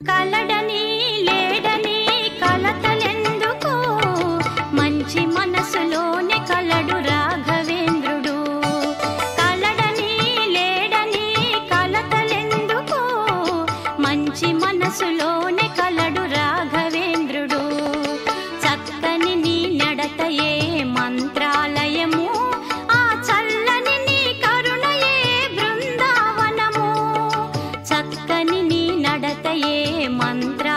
కలడని లేడని కలతలెందుకు, మంచి మనసులోనే కలడు రాఘవేంద్రుడు. కలడని లేడని కలతలెందుకు, మంచి మనసులోనే కలడు రాఘవేంద్రుడు. చక్కని నీ నడతయే మంత్రాలయము, ఆ చల్లని నీ కరుణయే బృందావనము. చక్కని నీ నడతయే మంత్ర